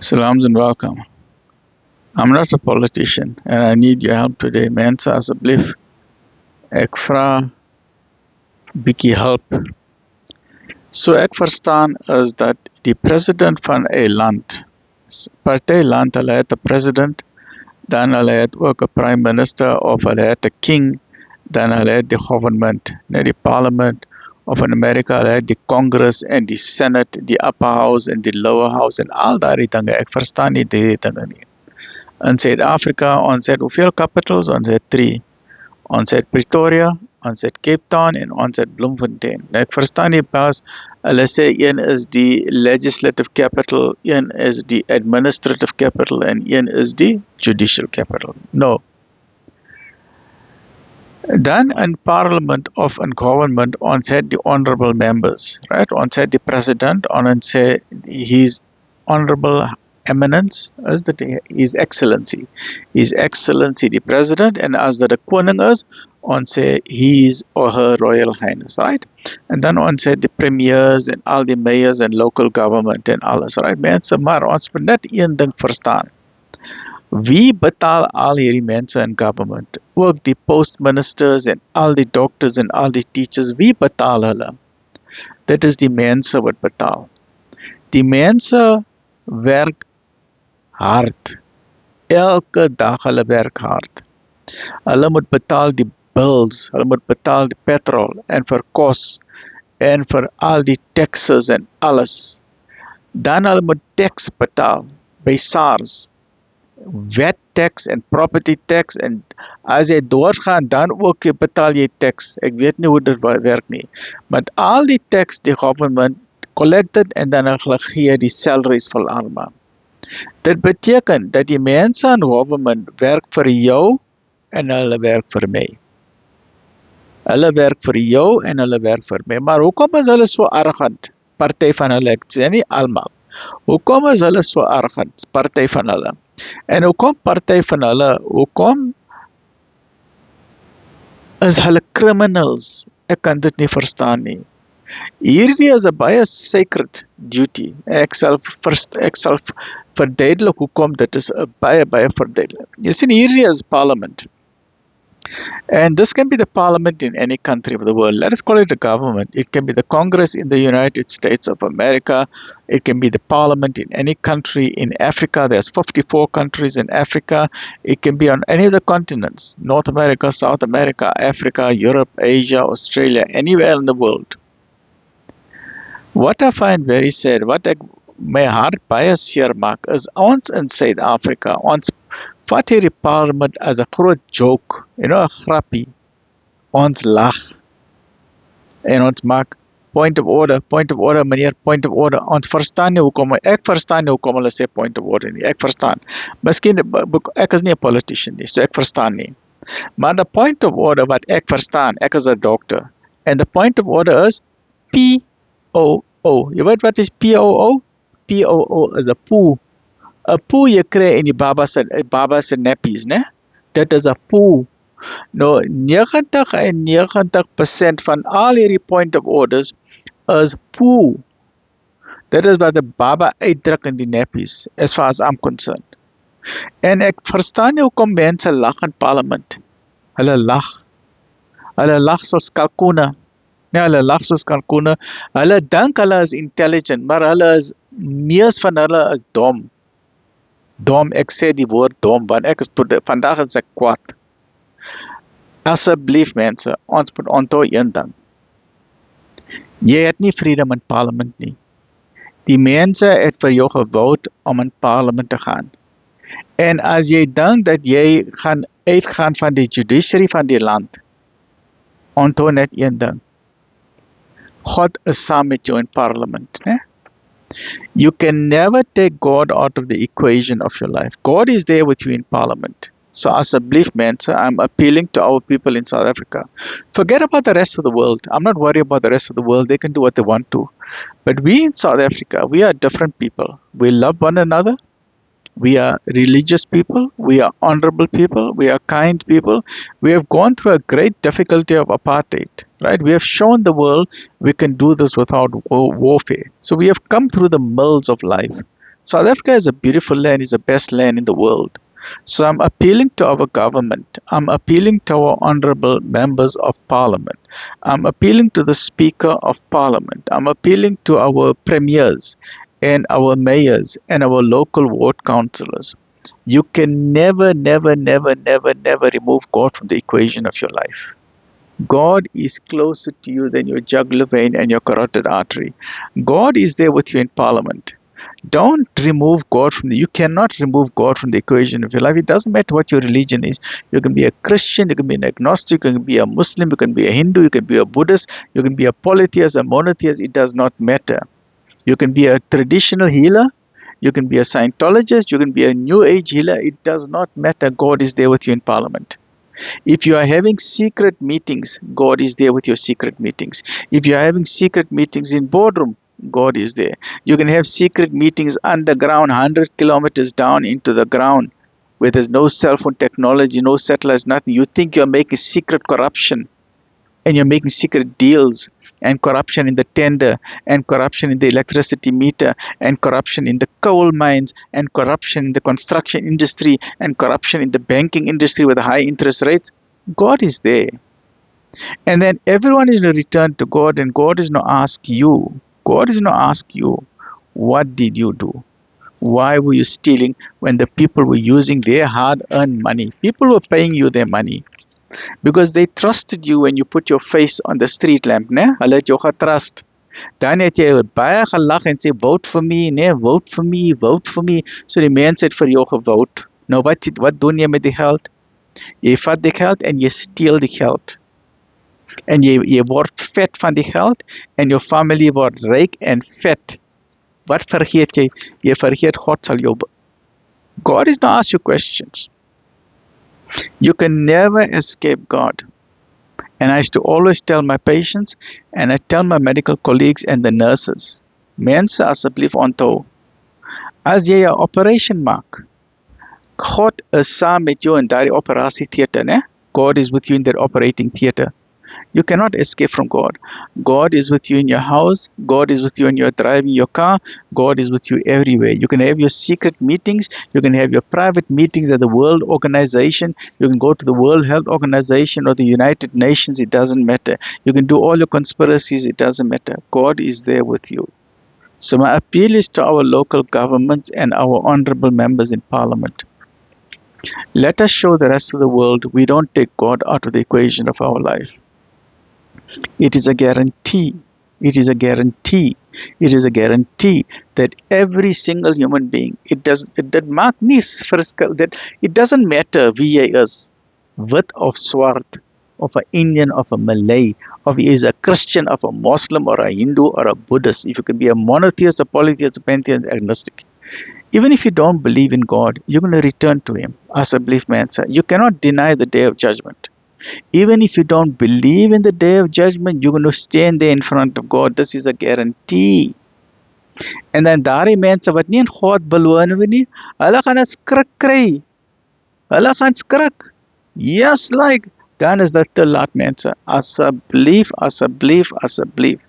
Salams and welcome. I'm not a politician and I need your help today. Mense Asseblief, ek vra bietjie help. So ek verstaan is dat die president van 'n land, party land, hulle het 'n president, dan hulle het ook 'n prime minister of hulle het 'n king, dan hulle het die government, net die parliament of in Amerika hulle het die Congress en die Senate, die upper house en die lower house en al daardie dinge. Ek verstaan nie die dinge nie. In Suid-Afrika, ons het hoeveel capitals? Ons het 3. Ons het Pretoria, ons het Cape Town en ons het Bloemfontein. Nou ek verstaan nie pas, hulle sê een is die legislative capital, een is die administrative capital en een is die judicial capital. No. Dan in parliament of in government, ons het die honorable members, right? Ons het die president, ons sê his honorable eminence, is that his excellency. His excellency die president, en as dat 'n koning is, ons sê his or her royal highness, right? En dan ons sê die premiers en al die mayors en local government en alles, right? Mense, maar ons moet net een ding verstaan. Wie betaal al hierdie mense in government? Ook die postministers en al die doctors en al die teachers, wie betaal hulle? Dit is die mense wat betaal. Die mense werk hard. Elke dag hulle werk hard. Hulle moet betaal die bills, hulle moet betaal die petrol en vir kos en vir al die taxes en alles. Dan hulle moet tax betaal by SARS. VAT tax en property tax en as jy doorgaan dan ook betaal jy tax. Ek weet nie hoe dit werk nie. Met al die tax die government collected en dan hulle gee die salaries vir almal. Dit beteken dat die mense in government werk vir jou en hulle werk vir my. Hulle werk vir jou en hulle werk vir my. Maar hoekom is hulle so arrogant? Party van hulle, ek sê nie almal. Hoekom is hulle so arrogant? Party van hulle. En hoekom party van hulle? Hoekom is hulle criminals? Ek kan dit nie verstaan nie. Hierdie is 'n baie sacred duty. Ek sal verduidelik hoekom dit is 'n baie verduidelik. Jy sien hierdie is parliament. And this can be the parliament in any country of the world. Let us call it the government. It can be the Congress in the United States of America. It can be the parliament in any country in Africa. There's 54 countries in Africa. It can be on any of the continents. North America, South America, Africa, Europe, Asia, Australia, anywhere in the world. What I find very sad, wat ek my hart baie seer maak, is ons in Suid-Afrika, ons vat hierdie parliament as 'n groot joke, 'n grappie. Ons lag en ons maak point of order, meneer, point of order. Ons verstaan nie hoekom, ek verstaan nie hoekom hulle sê point of order nie. Ek verstaan. Miskien ek is nie 'n politician nie, so ek verstaan nie. Maar the point of order wat ek verstaan, ek is 'n dokter. And the point of order is POO. Jy weet wat is POO? POO is 'n poo. 'n Poo jy kry in die baba se nappies, né? Dit is 'n poo. Nou 99% van al hierdie point of orders is poo. Dit is wat die baba uitdruk in die nappies, as far as I'm concerned. En ek verstaan nie hoekom mense lag in parlement. Hulle lag. Hulle lag soos kalkoene. Nee, hulle lag soos kalkoene. Hulle dink hulle is intelligent, maar hulle is, mees van hulle is dom. Dom, ek sê die woord dom, want ek is vandag is ek kwaad. Asseblief mense, ons moet onthou een ding. Jy het nie freedom in parlement nie. Die mense het vir jou gewoud om in parlement te gaan. En as jy dink dat jy gaan uitgaan van die judiciary van die land, onthou net een ding. God is saam met jou in parlement, né? You can never take God out of the equation of your life. God is there with you in parliament. So Asseblief mense, I'm appealing to our people in South Africa. Forget about the rest of the world. I'm not worried about the rest of the world. They can do what they want to. But we in South Africa, we are different people. We love one another. We are religious people. We are honorable people. We are kind people. We have gone through a great difficulty of apartheid, right? We have shown the world we can do this without warfare. So we have come through the mills of life. South Africa is a beautiful land, it's the best land in the world. So I'm appealing to our government. I'm appealing to our honorable members of parliament. I'm appealing to the Speaker of Parliament. I'm appealing to our premiers and our mayors and our local ward councillors. You can never, never, never, never, never remove God from the equation of your life. God is closer to you than your jugular vein and your carotid artery. God is there with you in parliament. Don't remove God from you cannot remove God from the equation of your life. It doesn't matter what your religion is. You can be a Christian, you can be an agnostic, you can be a Muslim, you can be a Hindu, you can be a Buddhist, you can be a polytheist, a monotheist. It does not matter. You can be a traditional healer, you can be a Scientologist, you can be a New Age healer. It does not matter. God is there with you in parliament. If you are having secret meetings, God is there with your secret meetings. If you are having secret meetings in boardroom, God is there. You can have secret meetings underground, 100 kilometers down into the ground, where there's no cell phone technology, no satellites, nothing. You think you're making secret corruption, and you're making secret deals, and corruption in the tender, and corruption in the electricity meter, and corruption in the coal mines, and corruption in the construction industry, and corruption in the banking industry with high interest rates. God is there. And then everyone is going to return to God, and God is going to ask you, what did you do? Why were you stealing when the people were using their hard-earned money? People were paying you their money because they trusted you when you put your face on the street lamp, né? Hulle het jou getrust. Dan het jy baie gelag en sê vote for me, nee, vote for me, vote for me. So die mense het vir jou gevote. Nou wat doen jy met die geld? Jy vat die geld en jy steel die geld. En jy word vet van die geld en jou familie word ryk en vet. Wat vergeet jy? Jy vergeet God sal jou. God is not ask you questions. You can never escape God. And I used to always tell my patients, and I tell my medical colleagues and the nurses, mense asseblief onthou, as jy 'n operation maak, God is saam met jou in daardie operasietheater, né? God is with you in that operating theater. You cannot escape from God. God is with you in your house. God is with you when you're driving your car. God is with you everywhere. You can have your secret meetings. You can have your private meetings at the World Organization. You can go to the World Health Organization or the United Nations. It doesn't matter. You can do all your conspiracies. It doesn't matter. God is there with you. So my appeal is to our local governments and our honorable members in Parliament. Let us show the rest of the world we don't take God out of the equation of our life. It is a guarantee. It is a guarantee. It is a guarantee that every single human being, it doesn't matter wie jy is, wit of swart, of an Indian, of a Malay, of he is a Christian, of a Muslim, or a Hindu, or a Buddhist. If you can be a monotheist, a polytheist, a pantheist, agnostic. Even if you don't believe in God, you're going to return to Him. Asseblief mense. You cannot deny the day of judgment. Even if you don't believe in the day of judgment, you're going to stand there in front of God. This is a guarantee. En dan daardie mense wat nie in God beloon nie, hulle gaan 'n skrik kry. Hulle gaan skrik. Yes, like, dan is dit te laat mense. Asseblief, asseblief, asseblief.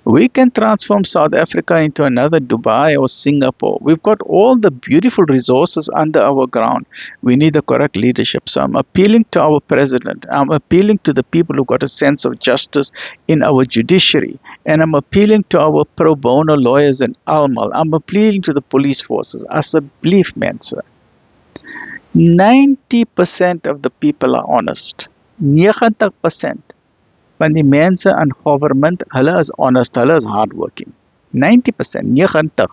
We can transform South Africa into another Dubai or Singapore. We've got all the beautiful resources under our ground. We need the correct leadership. So I'm appealing to our president. I'm appealing to the people who got a sense of justice in our judiciary. And I'm appealing to our pro bono lawyers and almal. I'm appealing to the police forces. Asseblief mense. 90% of the people are honest. 90%. Van die mense in government, hulle is honest, hulle is hardworking. 90%, 90.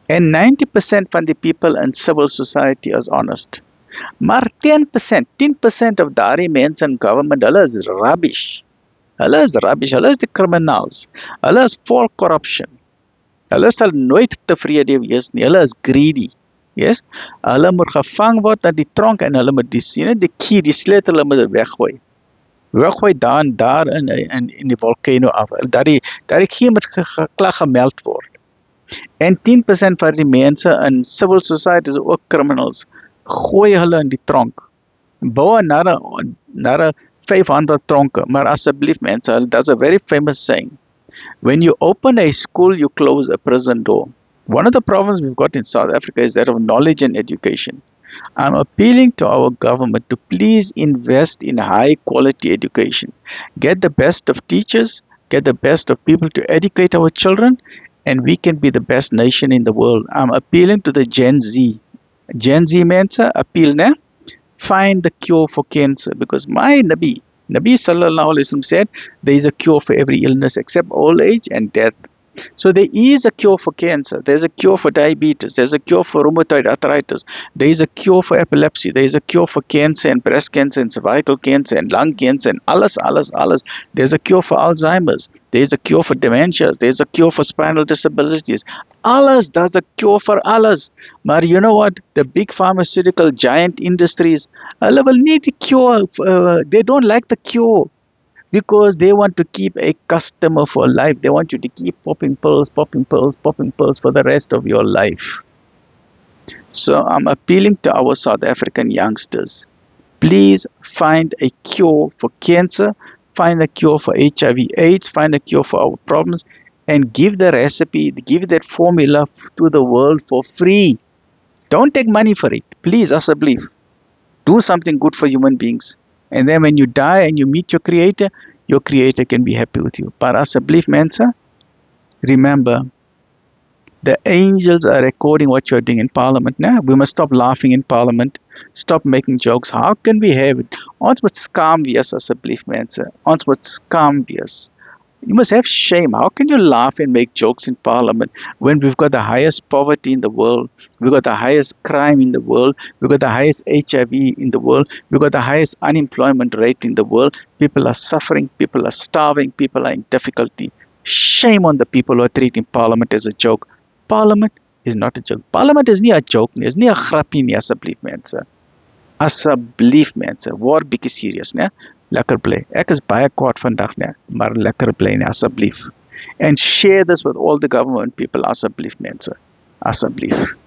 And 90% van die people in civil society is honest. Maar 10% of daardie mense in government, hulle is rubbish. Hulle is rubbish, hulle is die criminals. Hulle is vol corruption. Hulle sal nooit tevrede wees nie, hulle is greedy. Yes? Hulle moet gevang word in die tronk en hulle moet die key, die sleutel hulle moet weggooi. Weggooi daar in die volcano af. Daardie key moet geklag gemeld word. En 10% van die mense in civil society is ook criminals. Gooi hulle in die tronk. Bou na 500 tronke. Maar asseblief mense, that's a very famous saying. When you open a school, you close a prison door. One of the problems we've got in South Africa is that of knowledge and education. I'm appealing to our government to please invest in high quality education. Get the best of teachers, get the best of people to educate our children, and we can be the best nation in the world. I'm appealing to the Gen Z. Gen Z mensa, appeal na? Find the cure for cancer, because my Nabi Sallallahu Alaihi Wasallam said there is a cure for every illness except old age and death. So there is a cure for cancer. There's a cure for diabetes. There's a cure for rheumatoid arthritis. There is a cure for epilepsy. There is a cure for cancer and breast cancer and cervical cancer and lung cancer and alles. There's a cure for Alzheimer's. There's a cure for dementias. There's a cure for spinal disabilities. Alles, there's a cure for alles. But you know what? The big pharmaceutical giant industries, will need a cure. They don't like the cure, because they want to keep a customer for life. They want you to keep popping pills for the rest of your life. So I'm appealing to our South African youngsters. Please find a cure for cancer, find a cure for HIV-AIDS, find a cure for our problems, and give the recipe, give that formula to the world for free. Don't take money for it. Please, Asseblief. Do something good for human beings. And then when you die and you meet your creator can be happy with you. But Asseblief mensa, remember, the angels are recording what you're doing in parliament. Now, we must stop laughing in parliament. Stop making jokes. How can we have it? Ons moet skaam wees Asseblief mensa. Ons moet skaam wees. You must have shame. How can you laugh and make jokes in parliament when we've got the highest poverty in the world? We've got the highest crime in the world. We've got the highest HIV in the world. We've got the highest unemployment rate in the world. People are suffering. People are starving. People are in difficulty. Shame on the people who are treating parliament as a joke. Parliament is not a joke. Parliament is nie a joke nie. Is nie a grappie nie, asseblief mense. Asseblief mense, word bietjie serious, né? Lekker bly. Ek is baie kwaad vandag, né? Maar lekker bly, né? Asseblief. And share this with all the government people, asseblief mense. Asseblief.